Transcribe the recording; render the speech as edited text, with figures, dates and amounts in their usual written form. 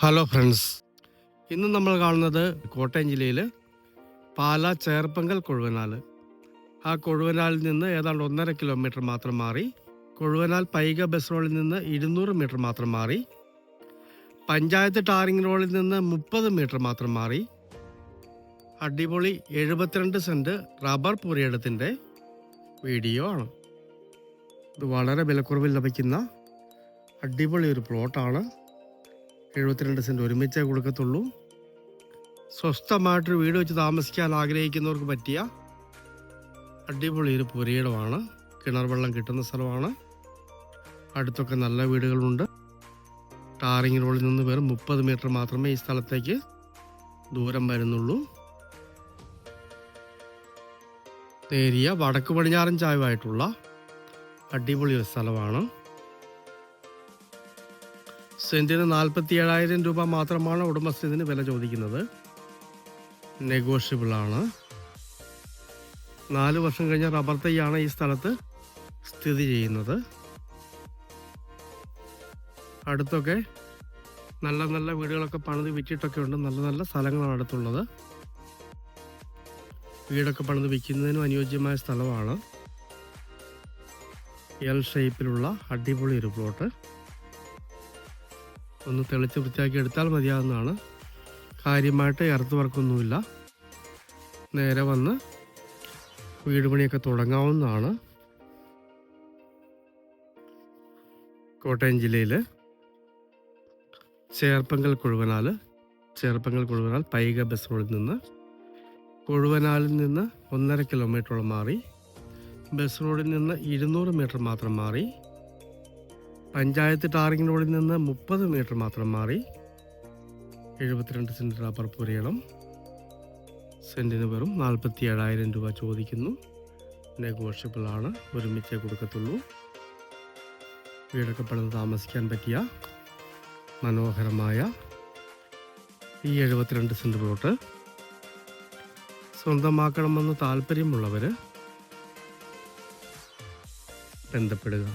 Hello friends, ഇന്ന് നമ്മൾ കാണുന്നത് കോട്ടയം ജില്ലയിൽ പാലാ ചേർപ്പങ്കൽ കൊഴുവനാൽ. ആ കൊഴുവനാലിൽ നിന്ന് ഏതാണ്ട് 1.5 കിലോമീറ്റർ മാത്രം മാറി, കൊഴുവനാൽ പൈക ബസ് റോഡിൽ നിന്ന് 200 മീറ്റർ മാത്രം മാറി, പഞ്ചായത്ത് ടാറിംഗ് റോഡിൽ നിന്ന് 30 മീറ്റർ മാത്രം മാറി അടിപൊളി 72 സെൻറ്റ് റബ്ബർ പുരയിടത്തിൻ്റെ വീഡിയോ ആണ്. ഇത് വളരെ വിലക്കുറവിൽ ലഭിക്കുന്ന അടിപൊളി ഒരു പ്ലോട്ടാണ്. 72 സെൻറ്റ് ഒരുമിച്ചേ കൊടുക്കത്തുള്ളൂ. സ്വസ്ഥമായിട്ടൊരു വീട് വെച്ച് താമസിക്കാൻ ആഗ്രഹിക്കുന്നവർക്ക് പറ്റിയ അടിപൊളി ഒരു പുരയിടമാണ്. കിണർ വെള്ളം കിട്ടുന്ന സ്ഥലമാണ്. അടുത്തൊക്കെ നല്ല വീടുകളുണ്ട്. ടാറിംഗ് റോഡിൽ നിന്ന് വെറും 30 മീറ്റർ മാത്രമേ ഈ സ്ഥലത്തേക്ക് ദൂരം വരുന്നുള്ളൂ. നേരിയ വടക്ക് പടിഞ്ഞാറൻ ചായവായിട്ടുള്ള അടിപൊളി ഒരു സ്ഥലമാണ്. സെൻറ്റിന് 47,000 രൂപ മാത്രമാണ് ഉടമസ്ഥന് വില ചോദിക്കുന്നത്. നെഗോഷ്യബിളാണ്. 4 വർഷം കഴിഞ്ഞ റബ്ബർ തൈയാണ് ഈ സ്ഥലത്ത് സ്ഥിതി ചെയ്യുന്നത്. അടുത്തൊക്കെ നല്ല നല്ല വീടുകളൊക്കെ പണിത് വിറ്റിട്ടൊക്കെ ഉണ്ട്. നല്ല നല്ല സ്ഥലങ്ങളാണ് അടുത്തുള്ളത്. വീടൊക്കെ പണിത് വിൽക്കുന്നതിനും അനുയോജ്യമായ സ്ഥലമാണ്. എൽ ഷേപ്പിലുള്ള അടിപൊളി ഒരു പ്ലോട്ട്. ഒന്ന് തെളിച്ച് വൃത്തിയാക്കി എടുത്താൽ മതിയാവുന്നതാണ്. കാര്യമായിട്ട് എർത്ത് വർക്കൊന്നുമില്ല. നേരെ വന്ന് വീട് പണിയൊക്കെ തുടങ്ങാവുന്നതാണ്. കോട്ടയം ജില്ലയിൽ ചേർപ്പങ്കൽ കൊഴുവനാൽ പൈക ബസ് റോഡിൽ നിന്ന് കൊഴുവനാലിൽ നിന്ന് 1.5 കിലോമീറ്ററോളം മാറി, ബസ് റോഡിൽ നിന്ന് 200 മീറ്റർ മാത്രം മാറി, പഞ്ചായത്ത് ടാറിംഗ് റോഡിൽ നിന്ന് 30 മീറ്റർ മാത്രം മാറി 72 സെൻറ്റ് റബ്ബർ പുരയിടം. സെൻറ്റിന് വെറും 47,000 രൂപ ചോദിക്കുന്നു. നെഗോഷ്യബിളാണ്. ഒരുമിച്ചേ കൊടുക്കത്തുള്ളൂ. വീടൊക്കെ പണിത് താമസിക്കാൻ പറ്റിയ മനോഹരമായ ഈ 72 സെൻറ്റ് പ്ലോട്ട് സ്വന്തമാക്കണമെന്ന് താല്പര്യമുള്ളവർ ബന്ധപ്പെടുക.